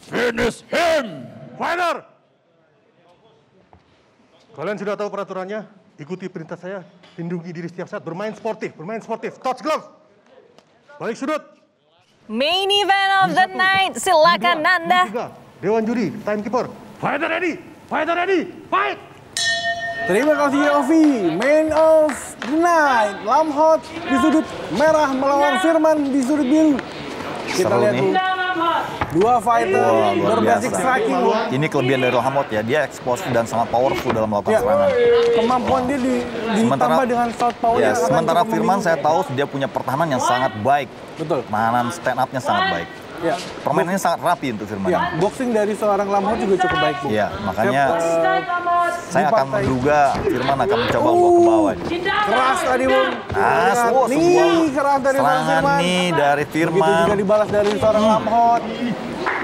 Finish him! Fighter! Kalian sudah tahu peraturannya? Ikuti perintah saya. Lindungi diri setiap saat. Bermain sportif. Touch glove. Balik sudut. Main event of the night. Silakan Nanda. Dewan juri, timekeeper. Fighter ready. Fight! Terima kasih Ovi. Main of the night. Lamhot di sudut merah melawan Firman di sudut biru. Kita Seru lihat nih. tuh. Dua fighter Luar berbasic biasa. striking. Ini kelebihan dari Lamhot ya, dia explosive dan sangat powerful dalam melakukan serangan. Kemampuan dia ditambah dengan southpaw Ya, yang akan sementara cukup Firman membimbing. saya tahu dia punya pertahanan yang sangat baik. Betul. Pertahanan stand up-nya sangat baik. Ya. Permainannya sangat rapi untuk Firman. Ya, boxing dari seorang Lamhot juga cukup baik. Bu. Iya, makanya saya di akan partai- menduga Firman akan mencoba bawa ke bawah. Keras tadi, Bung. Nih, keras dari seorang serangan Firman. nih dari Begitu Firman. juga dibalas dari seorang Lamhot.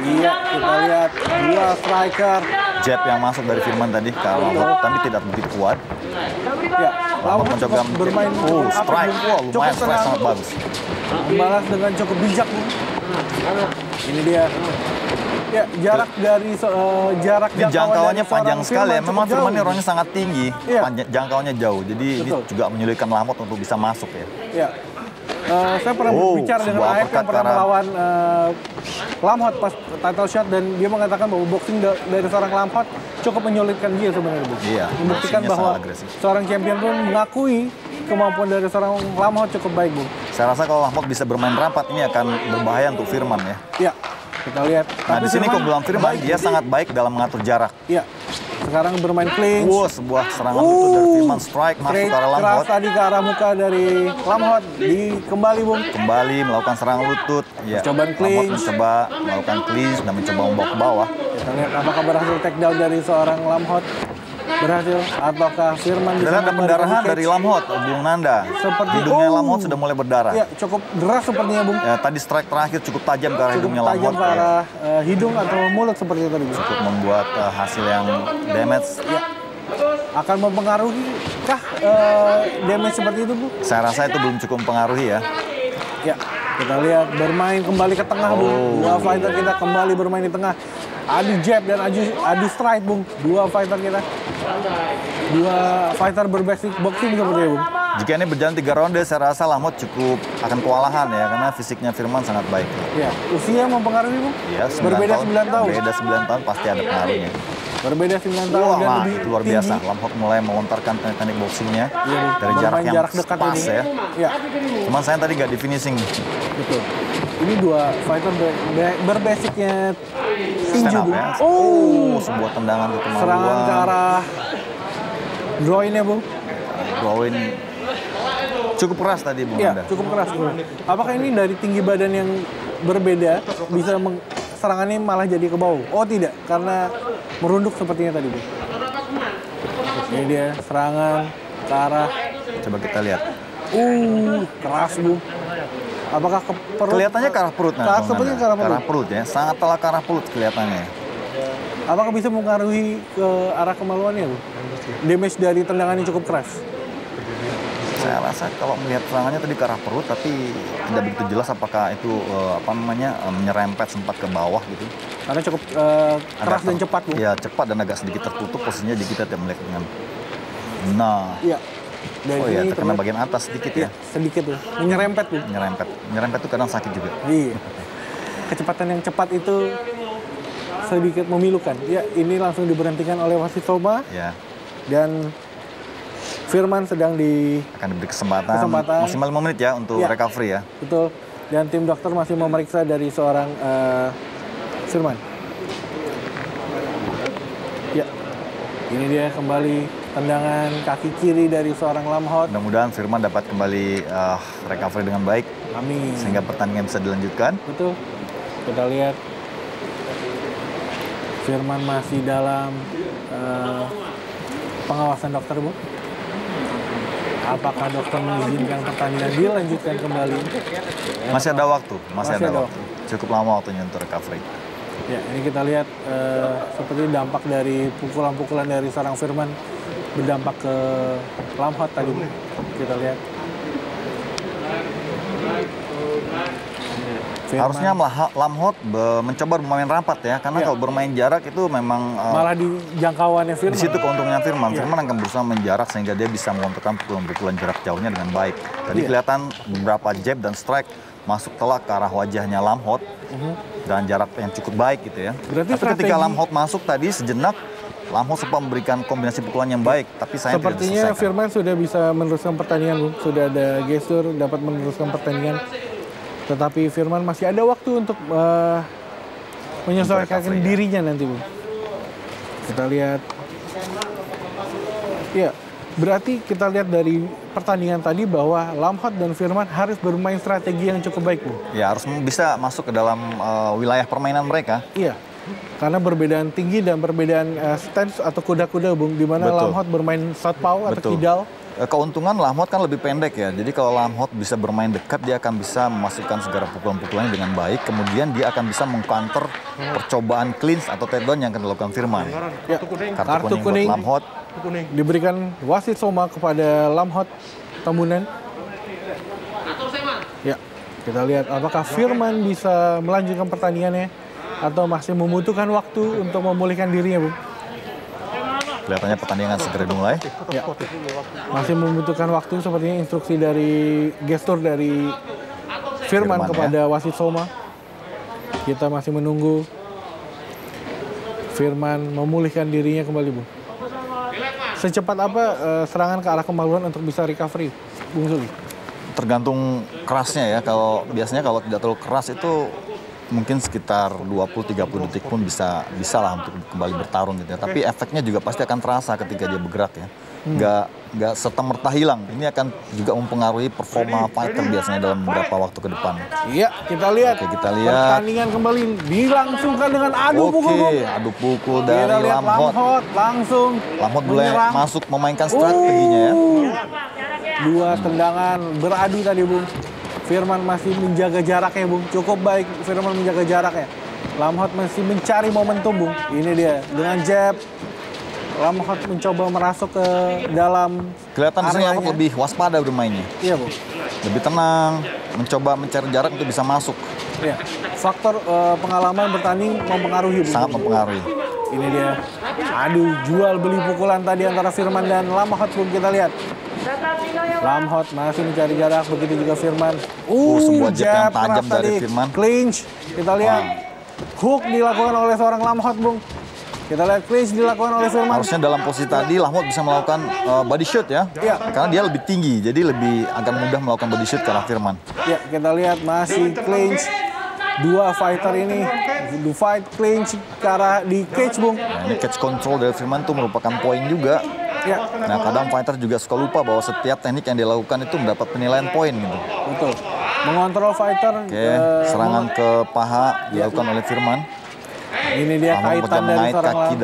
Iya, kita lihat dua striker. Jab yang masuk dari Firman tadi ke Lamhot, tapi tidak begitu kuat. Ya, Lamhot mencoba bermain strike, cukup lumayan strike tenang. sangat bagus. Membalas dengan cukup bijak. Bu. Ini dia. Ya, jarak dari jarak Ini jangkauannya dari seorang panjang sekali ya. Firman Memang cukup Firman ini jauh. orangnya sangat tinggi, Iya. jangkauannya jauh. Jadi ini Betul. juga menyulitkan Lamhot untuk bisa masuk ya. Ya. Saya pernah berbicara dengan sebuah Aep yang uppercut pernah kanan. melawan Lamhot pas title shot dan dia mengatakan bahwa boxing dari seorang Lamhot cukup menyulitkan dia sebenarnya. Bu. Iya, Membuktikan boxingnya bahwa sangat agresif. seorang champion pun mengakui kemampuan dari seorang Lamhot cukup baik, Bu. Saya rasa kalau Lamhot bisa bermain rapat ini akan berbahaya untuk Firman ya. Ya, kita lihat. Nah di sini keunggulan Firman dia sangat baik dalam mengatur jarak. Ya, sekarang bermain clinch. Wow, sebuah serangan itu dari Firman strike masuk Straight ke arah keras Lamhot. tadi ke arah muka dari Lamhot. Kembali, Bung. Kembali melakukan serangan lutut. Ya, Percobaan Lamhot clinch. mencoba melakukan clinch dan mencoba membawa ke bawah. Kita lihat apakah berhasil take down dari seorang Lamhot. Berhasil ataukah Firman Kita ada pendarahan dari Lamhot, Bung Nanda. Seperti- Hidungnya Lamhot sudah mulai berdarah. Ya, cukup deras sepertinya, Bung. Ya, tadi strike terakhir cukup tajam ke arah Cukup hidungnya tajam Lamhot. ke Ya. arah hidung atau mulut seperti itu tadi, Bung. Cukup membuat hasil yang damage. Ya. Akan mempengaruhi kah damage seperti itu, Bu? Saya rasa itu belum cukup mempengaruhi ya. Ya, kita lihat bermain kembali ke tengah, Bung. Dua fighter kita kembali bermain di tengah. Adu jab dan adu strike, Bung. Dua fighter kita. Dua fighter berbasic boxing seperti itu, Bung. Jika ini berjalan 3 ronde, saya rasa Lamhot cukup akan kewalahan ya, karena fisiknya Firman sangat baik. Ya, usia mempengaruhi, Bung. Ya, 9 Berbeda 9 tahun. Berbeda 9 tahun pasti ada pengaruhnya. Berbeda 9 tahun dan Wah, lebih itu luar biasa. tinggi. Lamhot mulai melontarkan teknik boxingnya Iya, Bung. dari jarak Bermain yang jarak dekat pas ini. ya. Ya, Cuman saya tadi nggak di finishing. betul. Ini dua fighter berbasicnya Stand tinju, up Bung. ya. Oh, Sebuah tendangan ke kemaluan. serangan ke arah groin-nya, Bung. Groin. Cukup keras tadi Bung Iya, Nanda. cukup keras, Bung. Apakah ini dari tinggi badan yang berbeda bisa serangannya malah jadi ke bawah? Oh, tidak, karena merunduk sepertinya tadi, Bung. Ini dia serangan ke arah Coba kita lihat. keras, Bung. Apakah ke perut? Kelihatannya ke arah perut. Ke arah- sepertinya ke arah perut. perut ya. Sangat telak ke arah perut kelihatannya. Apakah bisa mempengaruhi ke arah kemaluannya, Bung? Damage dari tendangannya cukup keras. Saya rasa kalau melihat serangannya tadi ke arah perut, tapi tidak begitu jelas apakah itu menyerempet sempat ke bawah gitu. Karena cukup keras dan cepat, Bung. Ya cepat dan agak sedikit tertutup posisinya, jadi kita tidak melihat dengan. Nah, Iya. Dan oh ya ini terkena terlihat- bagian atas sedikit Iya, ya. sedikit tuh. Menyerempet, Bung. Menyerempet itu kadang sakit juga. Iya. Kecepatan yang cepat itu sedikit memilukan. Ya, ini langsung diberhentikan oleh wasit Soma Ya, dan Firman sedang akan diberi kesempatan Kesempatan. maksimal 5 menit ya untuk Ya. recovery ya. betul, dan tim dokter masih memeriksa dari seorang Firman. Ya. Ini dia kembali tendangan kaki kiri dari seorang Lamhot. Mudah-mudahan Firman dapat kembali recovery dengan baik Amin. sehingga pertandingan bisa dilanjutkan. Betul. Kita lihat Firman masih dalam pengawasan dokter, Bu. Apakah dokter mengizinkan pertandingan dilanjutkan kembali? Masih ada waktu, Masih ada waktu. Cukup lama waktunya untuk recovery. Ya, ini kita lihat seperti dampak dari pukulan-pukulan dari seorang Firman berdampak ke Lamhot tadi, Bu. Kita lihat. Harusnya Lamhot mencoba bermain rapat ya, karena kalau bermain jarak itu memang malah di jangkauannya Firman. di situ keuntungannya Firman. Firman akan berusaha menjarak sehingga dia bisa mengontrol pukulan-pukulan jarak jauhnya dengan baik. Tadi kelihatan beberapa jab dan strike masuk telak ke arah wajahnya Lamhot dan jarak yang cukup baik gitu ya. Berarti tapi ketika Lamhot masuk tadi sejenak, Lamhot sempat memberikan kombinasi pukulan yang baik, tapi saya sepertinya tidak Firman sudah bisa meneruskan pertandingan, Bung. Sudah ada gestur dapat meneruskan pertandingan. Tetapi Firman masih ada waktu untuk menyesuaikan dirinya nanti, Bung. Kita lihat. Ya, berarti kita lihat dari pertandingan tadi bahwa Lamhot dan Firman harus bermain strategi yang cukup baik, Bung. Ya, harus bisa masuk ke dalam wilayah permainan mereka. Iya. Karena perbedaan tinggi dan perbedaan stance atau kuda-kuda, Bung, di mana Lamhot bermain southpaw atau kidal. Keuntungan Lamhot kan lebih pendek ya. Jadi kalau Lamhot bisa bermain dekat, dia akan bisa memasukkan segala pukulan-pukulannya dengan baik. Kemudian dia akan bisa mengcounter percobaan clinch atau takedown yang akan dilakukan Firman. Ya. Kartu kuning buat Lamhot. Diberikan wasit Soma kepada Lamhot Tambunan. Ya, kita lihat apakah Firman bisa melanjutkan pertandingannya atau masih membutuhkan waktu untuk memulihkan dirinya, Bung. Kelihatannya pertandingan segera dimulai. Ya. Masih membutuhkan waktu, sepertinya instruksi dari gestur dari Firman kepada wasit Soma. Kita masih menunggu Firman memulihkan dirinya kembali, Bung. Secepat apa serangan ke arah kemaluan untuk bisa recovery, Bung Suli? Tergantung kerasnya ya. Kalau biasanya kalau tidak terlalu keras itu mungkin sekitar 20-30 detik pun bisa lah untuk kembali bertarung gitu ya. Tapi efeknya juga pasti akan terasa ketika dia bergerak ya. Nggak serta-merta hilang. Ini akan juga mempengaruhi performa fighter biasanya dalam beberapa waktu ke depan. Iya, kita lihat. Oke, kita lihat. Pertandingan kembali dilangsungkan dengan adu pukul. Oke, adu pukul dari Kita lihat Lamhot. langsung Lamhot boleh masuk memainkan strateginya ya. Dua tendangan beradu tadi, Bung. Firman masih menjaga jaraknya, Bung. Cukup baik Firman menjaga jaraknya. Lamhot masih mencari momentum, Bung. Ini dia dengan jab. Lamhot mencoba merasuk ke dalam. Kelihatan di sini Lamhot lebih waspada bermainnya. Iya, Bung. Lebih tenang, mencoba mencari jarak untuk bisa masuk. Iya. Faktor pengalaman bertanding mempengaruhi, Bung. Sangat mempengaruhi. Ini dia. Aduh, jual beli pukulan tadi antara Firman dan Lamhot, Bung. Kita lihat. Lamhot masih mencari jarak, begitu juga Firman. Sebuah jab yang tajam dari Firman. Clinch, kita lihat. Hook dilakukan oleh seorang Lamhot, Bung. Kita lihat clinch dilakukan oleh Firman. Harusnya dalam posisi tadi Lamhot bisa melakukan body shot ya. Iya. Karena dia lebih tinggi, jadi lebih akan mudah melakukan body shot ke arah Firman. Ya, kita lihat masih clinch. Dua fighter ini fight clinch ke arah di cage, Bung. Nah, ini catch control dari Firman itu merupakan poin juga. Ya. Nah, kadang fighter juga suka lupa bahwa setiap teknik yang dilakukan itu mendapat penilaian poin gitu. Betul. Mengontrol fighter. Oke, serangan ke paha dilakukan oleh Firman. Ini dia kaitan dari mengait seorang kaki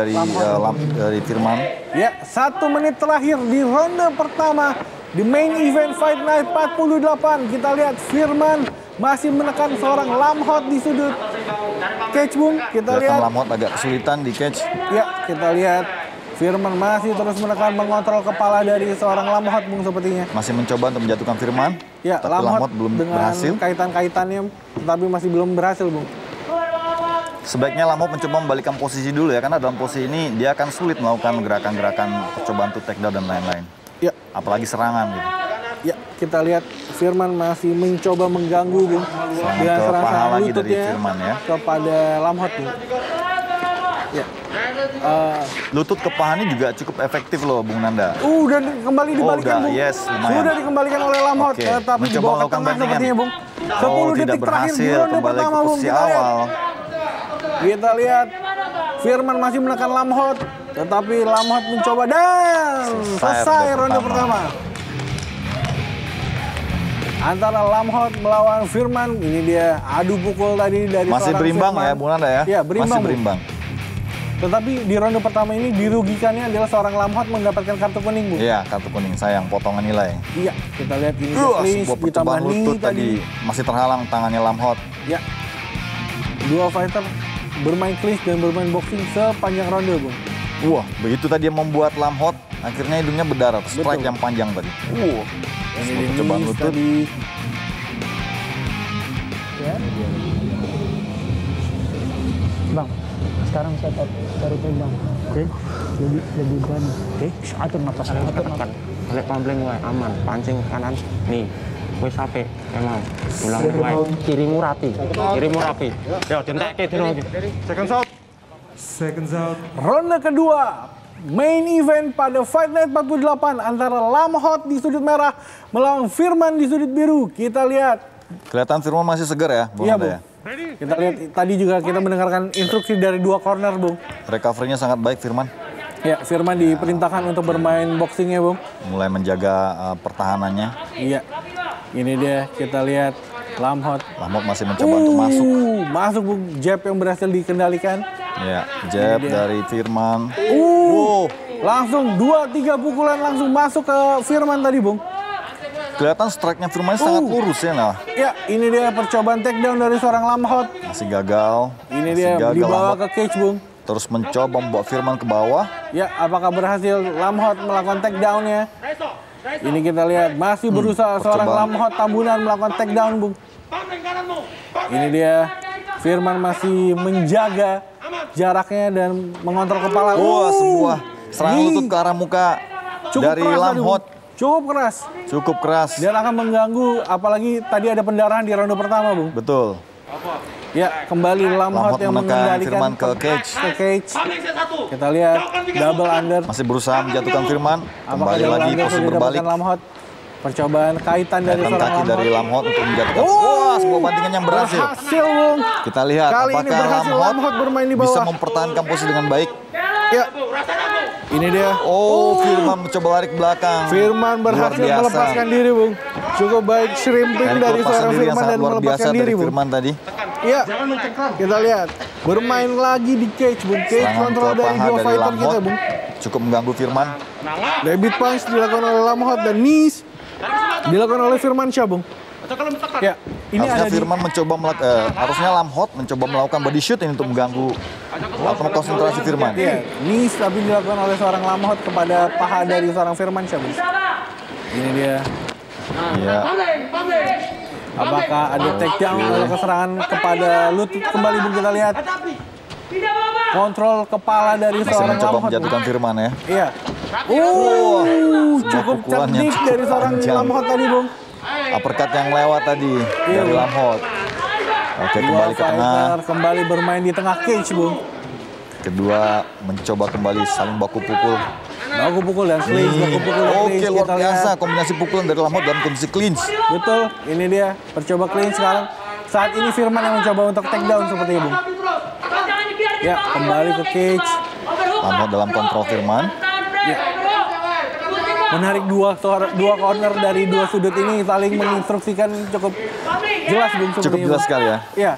dari Firman. Ya, 1 menit terakhir di ronde pertama di main event Fight Night 48. Kita lihat Firman masih menekan seorang Lamhot di sudut cage, Bung. Kita lihat Lamhot agak kesulitan di cage. Ya, kita lihat Firman masih terus menekan, mengontrol kepala dari seorang Lamhot, Bung, sepertinya. Masih mencoba untuk menjatuhkan Firman. Ya, tapi Lamhot belum dengan berhasil. Kaitan-kaitannya, tapi masih belum berhasil, Bung. Sebaiknya Lamhot mencoba membalikan posisi dulu ya, karena dalam posisi ini dia akan sulit melakukan gerakan-gerakan percobaan untuk takedown dan lain-lain. Ya. Apalagi serangan gitu. Ya, kita lihat Firman masih mencoba mengganggu, Bung. Dengan ke paha serangan lagi dari lututnya Firman ya. kepada Lamhot, Bung. Ya. Lutut ke paha ini juga cukup efektif loh, Bung Nanda. Udah kembali dibalikan, udah, Bung. yes, lumayan. Sudah dikembalikan oleh Lamhot, Oke, tapi mencoba dibawa ke melakukan tengah bantingan. sepertinya, Bung. 10 tidak detik terakhir di berhasil, ronde kembali ke pertama, Bung. posisi Kita lihat. awal. Kita lihat Firman masih menekan Lamhot, tetapi Lamhot mencoba dan selesai ronde pertama. Antara Lamhot melawan Firman, ini dia adu pukul tadi dari Masih seorang berimbang Firman. ya, Bung Nanda ya? Iya, berimbang, Masih Bung. berimbang. Tetapi di ronde pertama ini dirugikannya adalah seorang Lamhot mendapatkan kartu kuning, Bung. Iya, kartu kuning, sayang, potongan nilai. Iya, kita lihat ini clinch Sebuah ditambah percobaan knee lutut tadi masih terhalang tangannya Lamhot. Ya, dua fighter bermain clinch dan bermain boxing sepanjang ronde, Bung. Wah, begitu tadi yang membuat Lamhot akhirnya hidungnya berdarah. Strike Betul. yang panjang tadi. Ini Sebuah percobaan knees lutut. tadi. Ya. Bang, sekarang saya taruh pegang. Oke. Lebih berani. Oke. Atur nafas. Atur nafas. Balik pampleng wae aman, pancing kanan. Nih. Wis apik, emang. Ulang wae. Kirimu rapi. Yo dentekke dino iki. Seconds out. Ronde kedua, main event pada Fight Night 48 antara Lamhot di sudut merah melawan Firman di sudut biru. Kita lihat. Kelihatan Firman masih segar ya, Bung Iya, Anda Bung. ya. Kita lihat tadi juga kita mendengarkan instruksi dari dua corner, Bung. Recovery-nya sangat baik Firman. Ya, Firman diperintahkan untuk bermain boxingnya, Bung. Mulai menjaga pertahanannya. Iya. Ini dia, kita lihat Lamhot. Lamhot masih mencoba untuk masuk. Masuk, Bung. Jab yang berhasil dikendalikan. Ya, jab dari Firman. Langsung 2-3 pukulan langsung masuk ke Firman tadi, Bung. Kelihatan strike-nya Firman sangat lurus ya, nah. Ya, ini dia percobaan takedown dari seorang Lamhot. Masih gagal. Ini Masih dia gagal dibawa Lamhot. ke cage, Bung. Terus mencoba membawa Firman ke bawah. Ya, apakah berhasil Lamhot melakukan takedown-nya? Ini kita lihat masih berusaha seorang percobaan. Lamhot Tambunan melakukan takedown, Bung. Ini dia Firman masih menjaga jaraknya dan mengontrol kepala. Wah, sebuah serangan Ini lutut ke arah muka cukup dari keras tadi, Lamhot. Bung. Cukup keras. Cukup keras. Dan akan mengganggu, apalagi tadi ada pendarahan di ronde pertama, Bung. Betul. Ya, kembali Lamhot Lamhot yang menekan mengendalikan Firman ke cage. Kita lihat double under. Masih berusaha menjatuhkan Firman. Apakah Kembali double lagi under posisi sudah berbalik. didapatkan Lamhot? Percobaan kaitan dari Kaitan seorang kaki Lamhot. dari Lamhot untuk menjatuhkan. Wah, sebuah bantingan yang berhasil. Berhasil, Bung. Kita lihat Kali ini apakah berhasil Lamhot bermain di bisa bawah. mempertahankan posisi dengan baik. Ya. Ini dia. Oh, Firman mencoba lari ke belakang. Firman berhasil Luar biasa. melepaskan diri, Bung. Cukup baik shrimping Dari dari pelepasan seorang diri yang Firman sangat dan luar biasa melepaskan dari diri, Bung. Firman tadi. Iya. Kita lihat. Bermain lagi di cage, Bung. Cage Serangan kontrol ke dari paha dua dari fighter Lamhot. kita, Bung. Cukup mengganggu Firman. Debit punch dilakukan oleh Lamhot dan knees dilakukan oleh Firman Syah, Bung. Ya, ini Harusnya ada di Firman harusnya Lamhot mencoba melakukan body shoot ini untuk mengganggu atau konsentrasi Firman. Iya, knees tapi dilakukan oleh seorang Lamhot kepada paha dari seorang Firman Syah, Bung. Ini dia. Iya. Apakah ada takedown atau keserangan kepada lutut kembali, Bung, kita lihat. Kontrol kepala dari Masih seorang mencoba Lamhot, Bung. menjatuhkan Firman ya. Iya. Cukup pukulan yang cerdik dari cukup seorang tajam. Lamhot tadi, Bung. Uppercut yang lewat tadi dari Lamhot. Oke, Dua kembali ke tengah. fighter kembali bermain di tengah cage, Bung. Kedua mencoba kembali saling baku pukul. Baku pukul dan clinch, baku pukul dan Oke, clinch. luar Kita biasa lihat. kombinasi pukulan dari Lamhot dalam kondisi clinch. Betul, ini dia. Percoba clinch sekarang. Saat ini Firman yang mencoba untuk takedown sepertinya, Bung. Ya, kembali ke cage. Lamhot dalam kontrol Firman. Menarik dua corner dari dua sudut ini saling menginstruksikan cukup jelas, Bung. Cukup sepertinya, jelas Bung. sekali ya. Ya,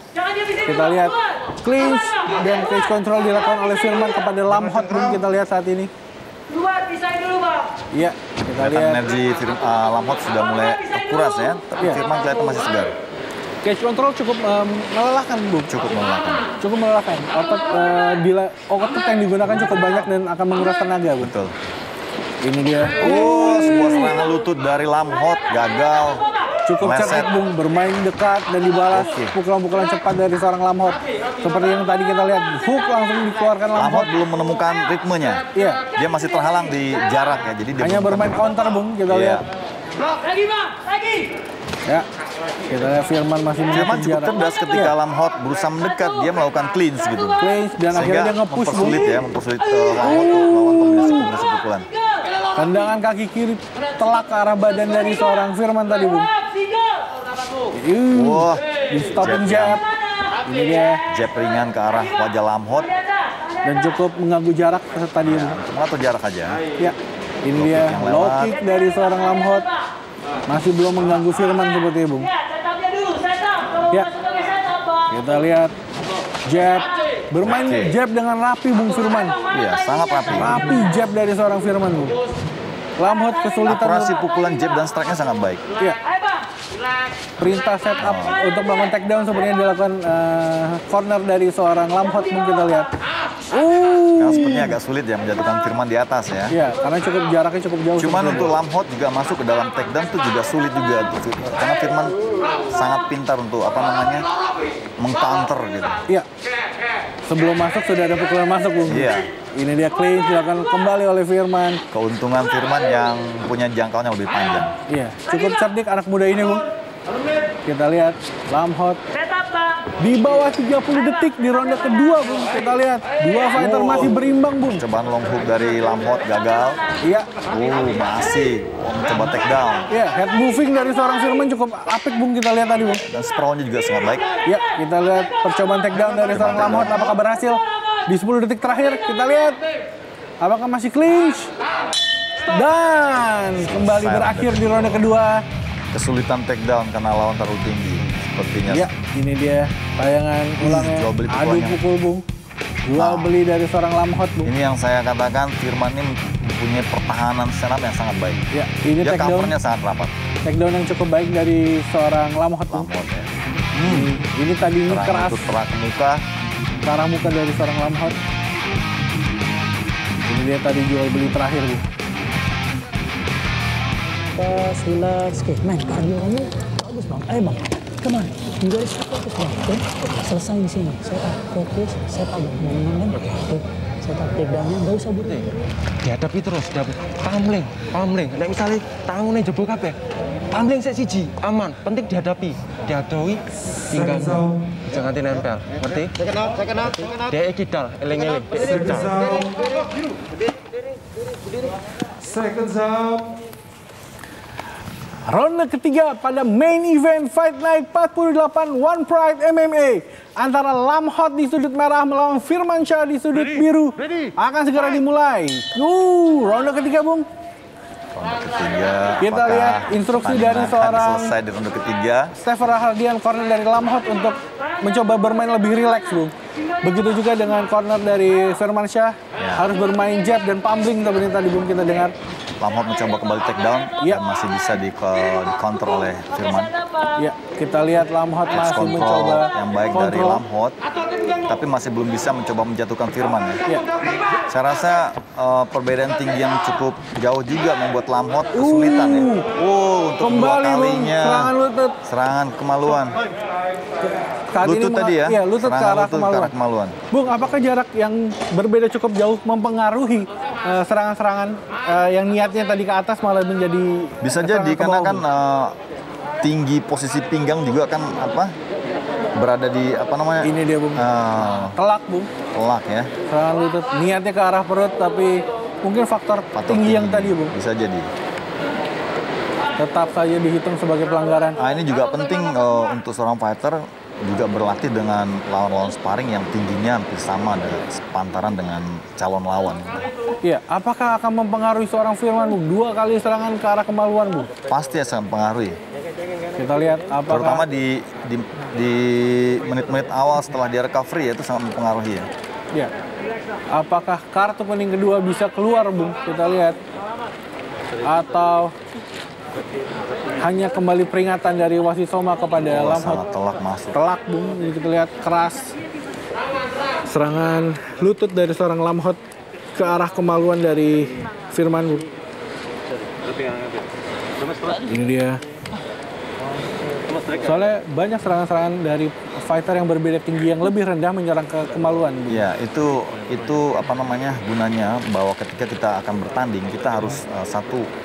kita lihat clinch dan cage control dilakukan oleh Firman kepada Lamhot, Bung. Kita lihat saat ini. Iya, kita Kelihatan lihat. energi Lamhot sudah mulai terkuras ya. Tapi Iya. Firman kelihatan masih segar. Cage control cukup melelahkan, Bung. Cukup melelahkan. Cukup melelahkan. Otot yang digunakan cukup banyak dan akan menguras tenaga, Bung. Betul. Ini dia. Oh, sebuah serangan lutut dari Lamhot gagal. Cukup Meleset. cerdik, Bung. Bermain dekat dan dibalas Oke. pukulan-pukulan cepat dari seorang Lamhot. Seperti yang tadi kita lihat, hook langsung dikeluarkan Lamhot Lamhot. belum menemukan ritmenya. Iya. Dia masih terhalang di jarak ya. Jadi dia Hanya belum bermain counter, Bung. Kita Iya. lihat. Ya. Kita lihat Firman masih Firman menaiki cukup jarak. cerdas ketika Iya. Lamhot berusaha mendekat, dia melakukan clinch gitu. Clinch dan akhirnya dia nge-push, Bung. mempersulit ya, mempersulit Lamhot untuk melakukan kombinasi pukulan. Tendangan kaki kiri telak ke arah badan dari seorang Firman tadi, Bung. Wah, Di stopping jab. Ini dia. jab ringan ke arah wajah Lamhot. Dan cukup mengganggu jarak tadi. Bung. Mengatur jarak aja. Ya, ini Low dia kick yang low lewat. kick dari seorang Lamhot. Masih belum mengganggu Firman sepertinya, Bung. Ya, kita lihat jab. Bermain Oke. jab dengan rapi, Bung Firman. Iya, sangat rapi. Rapi jab dari seorang Firman, Bung. Lamhot kesulitan. Akurasi pukulan jab dan strike-nya sangat baik. Ya. Perintah setup untuk melakukan takedown sepertinya dilakukan corner dari seorang Lamhot, Bung, kita lihat. Karena sepertinya agak sulit ya menjatuhkan Firman di atas ya. Iya, karena jaraknya cukup jauh. Cuman sepertinya. untuk Lamhot juga masuk ke dalam takedown itu juga sulit juga. Karena Firman sangat pintar untuk meng-counter gitu. Iya. Sebelum masuk sudah ada pukulan masuk, Bung. Iya. Ini dia clinch dilakukan kembali oleh Firman. Keuntungan Firman yang punya jangkauan yang lebih panjang. Iya, cukup cerdik anak muda ini, Bung. Kita lihat Lamhot di bawah 30 detik di ronde kedua, Bung. Kita lihat dua fighter masih berimbang, Bung. Cobaan long hook dari Lamhot gagal. Iya. Masih mencoba take down. Iya, head moving dari seorang Firman cukup apik, Bung. Kita lihat tadi, Bung. Dan sprawlnya juga sangat baik. Ya, kita lihat percobaan take down dari seorang Lamhot. Apakah berhasil? Di 10 detik terakhir, kita lihat. Apakah masih clinch? Dan kembali berakhir di ronde kedua. Kesulitan take down karena lawan terlalu tinggi. Sepertinya. Ya, ini dia tayangan ulangnya. jual beli Adu pukulannya. pukul, Bung. Jual beli dari seorang Lamhot, Bung. Ini yang saya katakan Firman ini mempunyai pertahanan stand yang sangat baik. Ya, ini Dia take down. covernya sangat rapat. Take down yang cukup baik dari seorang Lamhot, Bung. Lamhot ya. Ini tadi ini Terang keras. itu terak ke muka. Ke arah muka dari seorang Lamhot. Ini dia tadi jual beli terakhir, Bung. Pas, relax. Oke, main kardio kamu bagus, Bang. Bang. Come on. You guys fokus, Bang. Oke? Selesai di sini. Set up, fokus, set up, Bang. Mau menang kan? Oke. Set up take down-nya, nggak usah buru-buru. Dihadapi terus, pamling. Nek misalnya tangannya jebol kabeh, pamling sik siji, aman. Penting dihadapi, tinggal jangan nempel. Ngerti? Dia kidal, eling-eling. Ronde ketiga pada main event Fight Night 48 One Pride MMA antara Lamhot di sudut merah melawan Firmansyah di sudut biru akan segera dimulai. Ronde ketiga, Bung. Ronde ketiga. Kita apakah lihat instruksi dari pertandingan akan seorang selesai di ronde ketiga. Stefan Rahardian, corner dari Lamhot untuk mencoba bermain lebih rileks, Bung. Begitu juga dengan corner dari Firmansyah, harus bermain jab dan pummeling seperti tadi, Bung, kita dengar. Lamhot mencoba kembali take down dan masih bisa di counter oleh Firman. Ya, kita lihat Lamhot Edge masih control mencoba yang baik dari kontrol. Lamhot, tapi masih belum bisa mencoba menjatuhkan Firman ya. Ya. Saya rasa perbedaan tinggi yang cukup jauh juga membuat Lamhot kesulitan ya. Untuk Kembali, kedua Bung, kalinya. serangan lutut. Serangan kemaluan. Saat Lutut ini tadi ya? Iya, lutut ke Serangan arah lutut ke arah kemaluan. kemaluan. Bung, apakah jarak yang berbeda cukup jauh mempengaruhi serangan-serangan yang niatnya tadi ke atas malah menjadi Bisa serangan jadi ke karena bawah, kan Bung? tinggi posisi pinggang juga kan berada di Ini dia, Bung. Telak, Bung. telak ya. Serangan lutut niatnya ke arah perut tapi mungkin faktor tinggi yang tadi, Bung. Bisa jadi. Tetap saja dihitung sebagai pelanggaran. Nah, ini juga penting untuk seorang fighter juga berlatih dengan lawan-lawan sparring yang tingginya hampir sama sepantaran dengan calon lawan. Iya, apakah akan mempengaruhi seorang Firman, Bung? 2 kali serangan ke arah kemaluan, Bung. Pasti akan mempengaruhi. Kita lihat apakah Terutama di menit-menit awal setelah dia recovery itu sangat mempengaruhi ya. ya. Apakah kartu kuning kedua bisa keluar, Bung? Kita lihat. Atau hanya kembali peringatan dari wasit Soma kepada Lamhot. Sangat telak masuk. Telak, Bung. Ini kita lihat keras. Serangan lutut dari seorang Lamhot ke arah kemaluan dari Firman, Bung. Ini dia. Soalnya banyak serangan-serangan dari fighter yang berbeda tinggi yang lebih rendah menyerang ke kemaluan, Bung. Ya, itu gunanya bahwa ketika kita akan bertanding, kita harus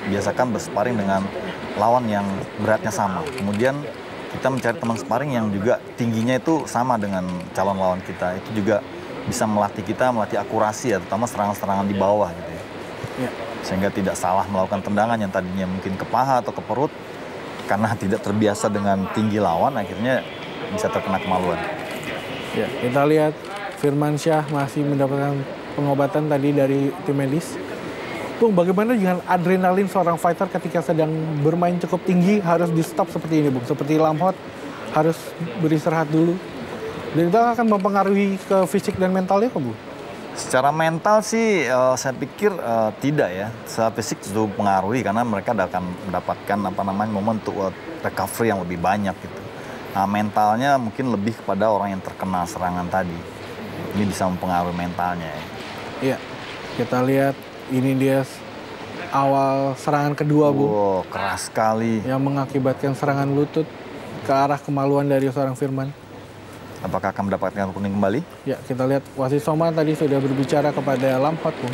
biasakan bersparing dengan lawan yang beratnya sama. Kemudian kita mencari teman sparring yang juga tingginya itu sama dengan calon lawan kita. Itu juga bisa melatih akurasi ya, terutama serangan-serangan di bawah gitu ya. Ya. Sehingga tidak salah melakukan tendangan yang tadinya mungkin ke paha atau ke perut. Karena tidak terbiasa dengan tinggi lawan, akhirnya bisa terkena kemaluan. Ya, kita lihat Firmansyah masih mendapatkan pengobatan tadi dari tim medis. Bung, bagaimana dengan adrenalin seorang fighter ketika sedang bermain cukup tinggi harus di stop seperti ini, Bung? Seperti Lamhot harus beristirahat dulu. Dan itu akan mempengaruhi ke fisik dan mentalnya, kok, Bung? Secara mental sih saya pikir tidak ya. Secara fisik itu pengaruhi karena mereka akan mendapatkan momen untuk recovery yang lebih banyak gitu. Nah, mentalnya mungkin lebih kepada orang yang terkena serangan tadi. Ini bisa mempengaruhi mentalnya ya. Iya. Kita lihat ini dia awal serangan kedua, Bung. Wow, keras sekali. Yang mengakibatkan serangan lutut ke arah kemaluan dari seorang Firman. Apakah akan mendapatkan kartu kuning kembali? Ya, kita lihat wasit Soma tadi sudah berbicara kepada Lampard, Bung.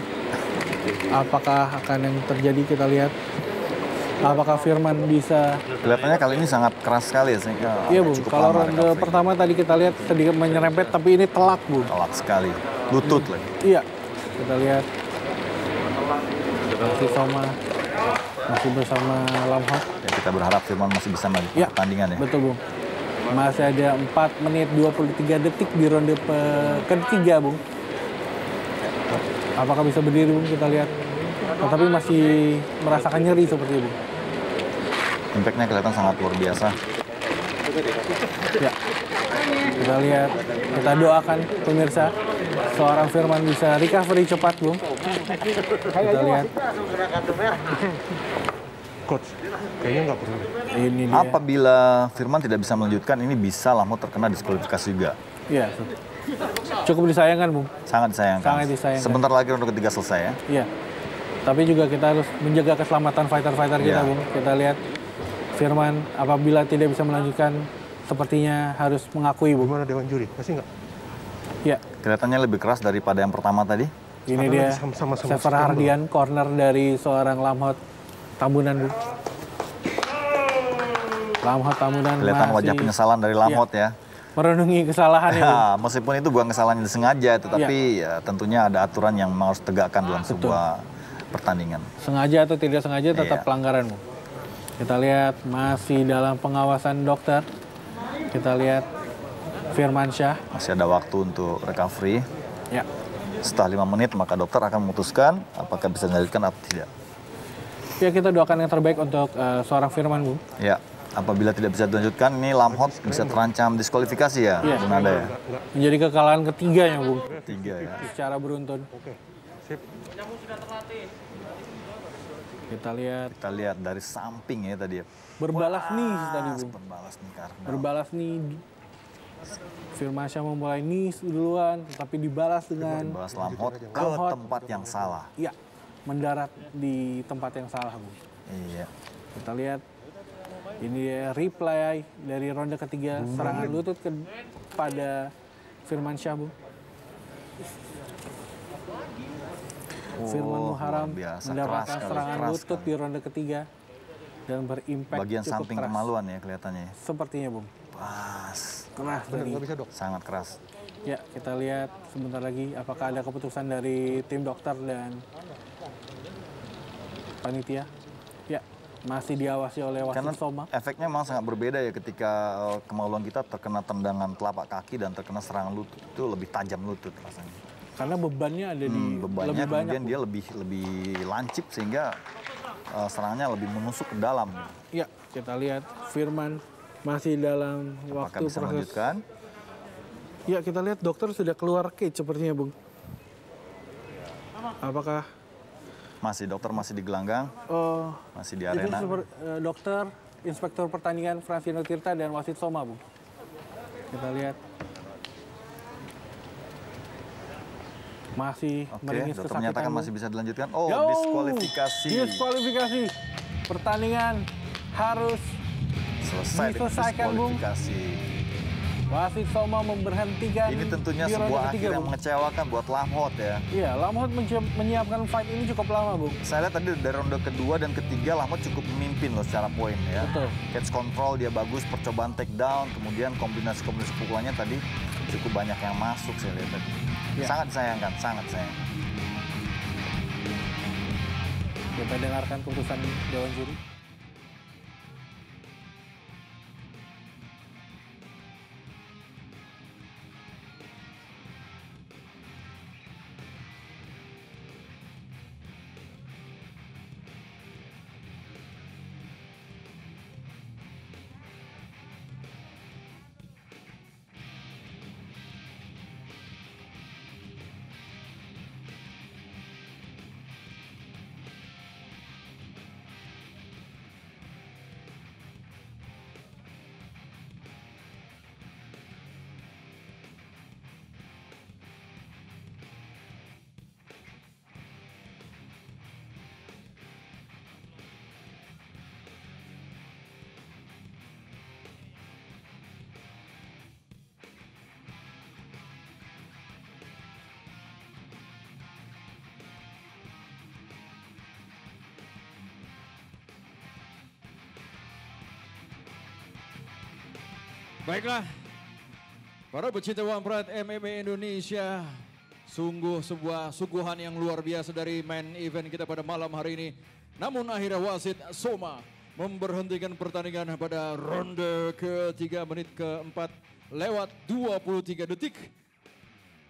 Apakah akan yang terjadi, kita lihat. Apakah Firman bisa... Kelihatannya kali ini sangat keras sekali ya, sehingga Iya, Bung. cukup Kalau lama ronde recovery. pertama tadi kita lihat sedikit menyerempet, tapi ini telak, Bung. Telak sekali, lutut lagi. Iya, kita lihat. Wasit Soma masih bersama Lampard. Ya, kita berharap Firman masih bisa melanjutkan Ya, pertandingan ya. betul, Bung. Masih ada 4 menit 23 detik di ronde ketiga, Bung. Apakah bisa berdiri, Bung? Kita lihat. Tetapi masih merasakan nyeri seperti itu, Bung. Impact-nya kelihatan sangat luar biasa. Ya. Kita lihat, kita doakan pemirsa seorang Firman bisa recovery cepat, Bung. Kita lihat. Coach, kayaknya nggak perlu. Ini dia. Apabila Firman tidak bisa melanjutkan, ini bisa Lampard terkena diskualifikasi juga. Iya. Cukup disayangkan, Bung. Sangat disayangkan. Sangat disayangkan. Sebentar lagi ronde ketiga selesai ya. Iya. Tapi juga kita harus menjaga keselamatan fighter-fighter kita, Iya. Bung. Kita lihat Firman apabila tidak bisa melanjutkan, sepertinya harus mengakui, Bung. Gimana Dewan Juri? Masih nggak? Ya, Kelihatannya lebih keras daripada yang pertama tadi. ini Satu dia lagi sama-sama Sefer sekian, Hardian, corner dari seorang Lampard Tambunan, Bung. Lampard Tambunan Kelihatan masih wajah penyesalan dari Lampard ya. merenungi kesalahan ya, Bung. Ya, meskipun itu bukan kesalahan yang disengaja, tetapi ya, tentunya ada aturan yang harus tegakkan dalam sebuah pertandingan. Sengaja atau tidak sengaja tetap Iya. pelanggaran, Bung. Kita lihat masih dalam pengawasan dokter. Kita lihat Firmansyah. Masih ada waktu untuk recovery. Ya. Setelah 5 menit, maka dokter akan memutuskan apakah bisa dilanjutkan atau tidak. Ya, kita doakan yang terbaik untuk seorang Firman, Bung. Ya, apabila tidak bisa dilanjutkan, ini Lampard bisa terancam diskualifikasi ya, Iya. Bung Nanda ya. Menjadi kekalahan ketiganya, Bung. 3 ya. Secara beruntun. Oke, sip. Kita lihat Kita lihat dari samping ya tadi ya. berbalas nih tadi, Bung. Berbalas nih karena Berbalas nih. Firmansyah memulai nih duluan, tetapi dibalas dengan berbalas Lampard ke Lampard. tempat yang salah. ya, mendarat di tempat yang salah, Bung. Iya. Kita lihat ini dia replay dari ronde ketiga serangan lutut kepada Firmansyah, Bung. Firman Muharam luar biasa, mendapatkan keras sekali, serangan keras lutut sekali. di ronde ketiga dan berimpact Bagian cukup samping keras. kemaluan ya kelihatannya. Sepertinya, Bung. Pas. Keras Bener, tadi. nggak bisa dok. Sangat keras. Ya, kita lihat sebentar lagi apakah ada keputusan dari tim dokter dan panitia. Ya, masih diawasi oleh wasit Karena Soma. efeknya memang sangat berbeda ya ketika kemaluan kita terkena tendangan telapak kaki dan terkena serangan lutut. Itu lebih tajam lutut rasanya. Karena bebannya ada di Bebannya lebih banyak. kemudian dia lebih lancip sehingga serangannya lebih menusuk ke dalam. Ya, kita lihat Firman masih dalam Apakah waktu bisa proses. melanjutkan? Ya, kita lihat dokter sudah keluar cage sepertinya, Bung. Apakah Dokter masih di gelanggang, masih di itu arena. dokter, inspektur pertandingan Francino Tirta dan wasit Soma, Bung. Kita lihat. Masih Oke, meringis dokter kesakitan, menyatakan Bung. masih bisa dilanjutkan. Oh, Yo, diskualifikasi. Diskualifikasi. Pertandingan harus Selesai dengan diselesaikan, Bung. diskualifikasi. wasit Soma memberhentikan. Ini tentunya di ronde sebuah ketiga, akhir yang Bung. mengecewakan buat Lampard ya. Iya, Lampard menyiapkan fight ini cukup lama, Bung. Saya lihat tadi dari ronde kedua dan ketiga Lampard cukup memimpin loh secara poin ya. Betul. Catch control dia bagus, percobaan take down, kemudian kombinasi-kombinasi pukulannya tadi cukup banyak yang masuk saya lihat tadi. Ya. Sangat disayangkan, sangat sayang. Kita dengarkan keputusan Dewan Juri. Baiklah, para pecinta One Pride MMA Indonesia, sungguh sebuah suguhan yang luar biasa dari main event kita pada malam hari ini. Namun akhirnya wasit Soma memberhentikan pertandingan pada ronde ke-3 menit ke-4 lewat 23 detik.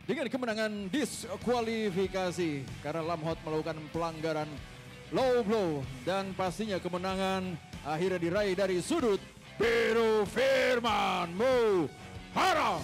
Dengan kemenangan diskualifikasi karena Lamhot melakukan pelanggaran low blow. Dan pastinya kemenangan akhirnya diraih dari sudut Biru Firman Muharram.